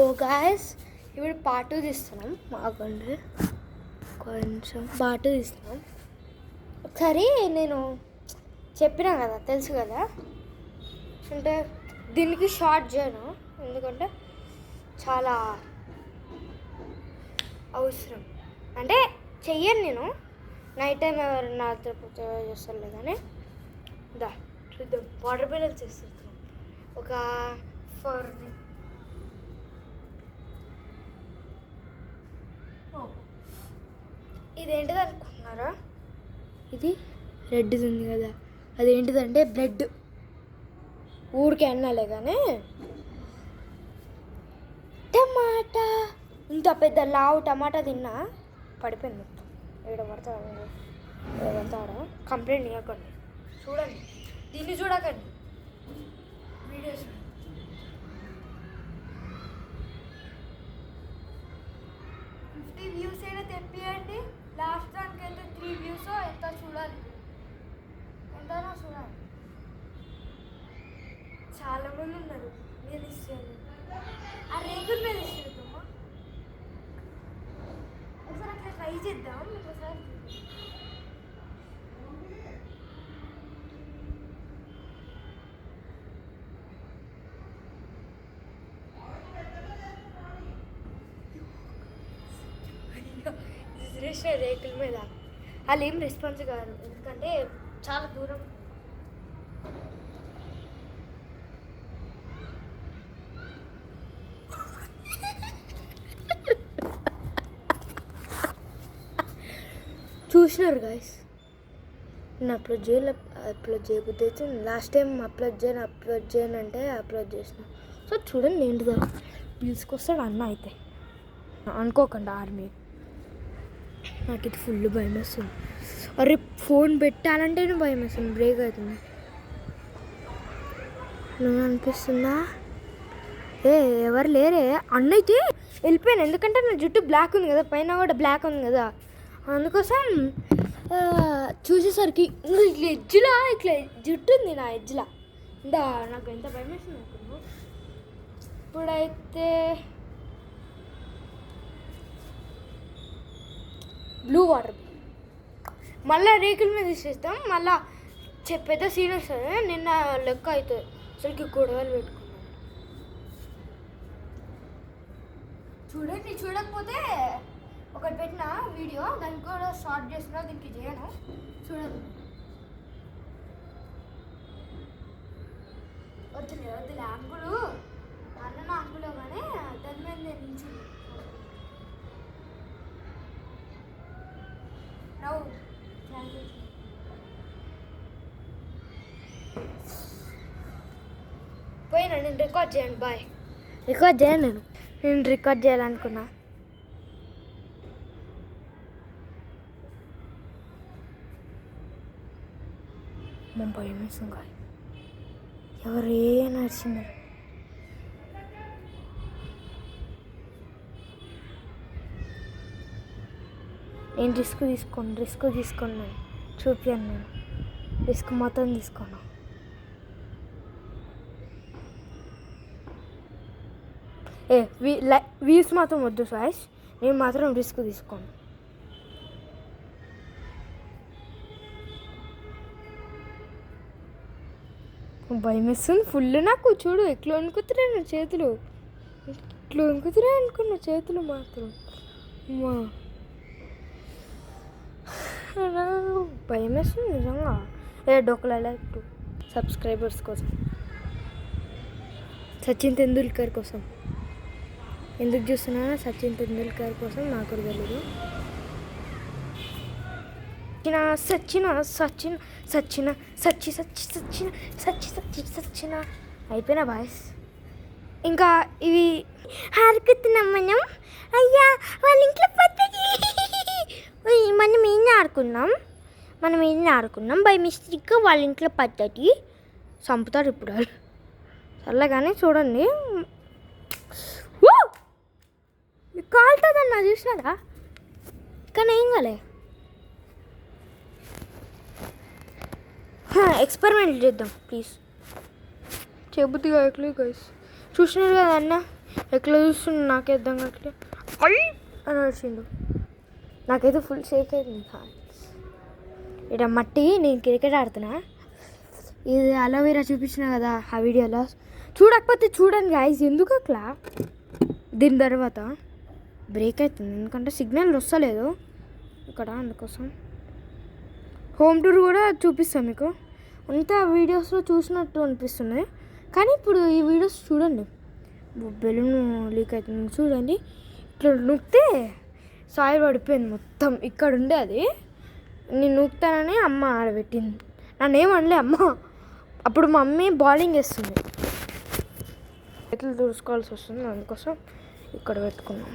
So guys ఇప్పుడు part 2 తీస్తున్నాం. మాకండి కొంచెం పార్ట్ 2 తీస్తున్నాం. ఒకసారి నేను చెప్పినా కదా, తెలుసు కదా, అంటే దీనికి షార్ట్ చేయను ఎందుకంటే చాలా అవసరం. అంటే చెయ్యను నేను, నైట్ టైం ఎవరైనా చేస్తారులే కానీ దా చూద్దాం. వాటర్ బాటిల్స్ చేస్తున్నాం ఒక 4. ఇదేంటిది అనుకుంటున్నారా? ఇది రెడ్ది ఉంది కదా, అదేంటిదంటే బ్రెడ్. ఊరికే అన్నాలే కానీ టమాటా, ఇంత పెద్ద లావు టమాటా తిన్నా పడిపోయింది మొత్తం. ఇక్కడ పడతాడా కంప్లైంట్ ఇవ్వకండి. చూడండి, దీన్ని చూడకండి, వీడియోస్ 50 వ్యూస్ అయినా తెప్పియండి. లాస్ట్ దానికి అయితే 3 వ్యూస్ ఎంత చూడాలి, ఎంతైనా చూడాలి. చాలా మంది ఉన్నారు. నేను ఇస్తాను ఆ రేగుల మీద ఇస్తామా, ఒకసారి అట్లా ట్రై చేద్దాం. ఒకసారి రేకుల మీద వాళ్ళు ఏం రెస్పాన్స్ కాదు, ఎందుకంటే చాలా దూరం. చూసినారు గాయస్, నేను అప్లోడ్ చేయబుద్ది అయితే లాస్ట్ టైం అప్లోడ్ చేయను అంటే అప్లోడ్ చేసిన. సో చూడండి ఏంటిదో పిలుచుకొస్తాడు అన్న. అయితే అనుకోకుండా ఆర్మీ. నాకు ఇది ఫుల్ భయం వేస్తుంది. అరే ఫోన్ పెట్టాలంటేనే భయం వేస్తుంది, బ్రేక్ అవుతుంది. నువ్వు అనిపిస్తుందా? ఎవరు లేరే. అన్న అయితే వెళ్ళిపోయాను, ఎందుకంటే నా జుట్టు బ్లాక్ ఉంది కదా, పైన కూడా బ్లాక్ ఉంది కదా, అందుకోసం చూసేసరికి ఇట్లా ఎడ్జ్లా ఇట్లా జుట్టు ఉంది నా ఎడ్జ్లా. ఇంకా నాకు ఎంత భయం వేస్తుంది అనుకున్నాను. ఇప్పుడైతే బ్లూ వాటర్ మళ్ళీ రేకుల మీద తీసేస్తాం. మళ్ళీ పెద్ద సీన్ వస్తుంది. నిన్న లెక్క అవుతుంది అసలుకి గొడవలు పెట్టుకున్నాను. చూడండి, చూడకపోతే ఒకటి పెట్టిన వీడియో, దానికి కూడా షార్ట్ చేస్తున్నా, దీనికి చేయను. చూడండి, వద్దులే అంకులు, అన్న అంకులో కానీ దాని మీద నేను నించుంది. పోయినా నేను రికార్డ్ చేయండి. బాయ్. రికార్డ్ చేయను, నేను రికార్డ్ చేయాలనుకున్నా. మా భయం వేస్తుంది. ఎవరే నడిచినారు. నేను రిస్క్ తీసుకోను నేను చూపించాను. నేను రిస్క్ మొత్తం తీసుకోను. వ్యూస్ మాత్రం వద్దు సాయిస్, నేను మాత్రం రిస్క్ తీసుకోను. భయం వేస్తుంది ఫుల్ నాకు. చూడు ఎట్లా వణుకుతున్నాయి నా చేతులు, ఇట్లా వణుకుతున్నాయి అనుకున్న చేతులు మాత్రం. అమ్మా భయం వేస్తుంది నిజంగా. డోకలా లైక్ సబ్స్క్రైబర్స్ కోసం, సచిన్ తెందూల్కర్ కోసం. ఎందుకు చూస్తున్నానో సచిన్ తెందూల్కర్ కోసం నాకు తెలియదు. సచిన అయిపోయినా బాయ్స్. ఇంకా ఇవి ఆడుకుతున్నాం మనం. అయ్యా వాళ్ళ ఇంట్లో పద్ధతి. మనం ఏం ఆడుకున్నాం బై మిస్టేక్గా వాళ్ళ ఇంట్లో పద్ధతి చంపుతారు ఇప్పుడు వాళ్ళు. సర్లే కానీ చూడండి, కాలుతుందన్న చూసినారా, కానీ ఏం కాలే. ఎక్స్పెరిమెంట్ చేద్దాం ప్లీజ్. చేయబుద్ధిగా ఎట్లే గైస్. చూసినారు కదా అన్న, ఎట్లా చూస్తుండు నాకే అర్థం కావట్లే అని వచ్చిండు. నాకైతే ఫుల్ షేక్ అయింది. ఇక్కడ మట్టి నేను క్రికెట్ ఆడుతున్నా. ఇది అలోవెరా చూపించిన కదా ఆ వీడియోలో, చూడకపోతే చూడండి గాయస్. ఎందుకు అట్లా దీని తర్వాత బ్రేక్ అవుతుంది ఎందుకంటే సిగ్నల్ వస్తలేదు ఇక్కడ, అందుకోసం. హోమ్ టూర్ కూడా చూపిస్తాను మీకు. అంతా వీడియోస్లో చూసినట్టు అనిపిస్తుంది, కానీ ఇప్పుడు ఈ వీడియోస్ చూడండి. బెలూన్ లీక్ అవుతుంది చూడండి. ఇట్లా నూకితే సాయిల్ పడిపోయింది మొత్తం. ఇక్కడ ఉండే అది నేను నూకుతానని అమ్మ ఆడబెట్టింది. నన్ను ఏమనలే అమ్మ. అప్పుడు మా మమ్మీ బౌలింగ్ వేస్తుంది, ఎట్లా చూసుకోవాల్సి వస్తుంది, అందుకోసం ఇక్కడ పెట్టుకున్నాం.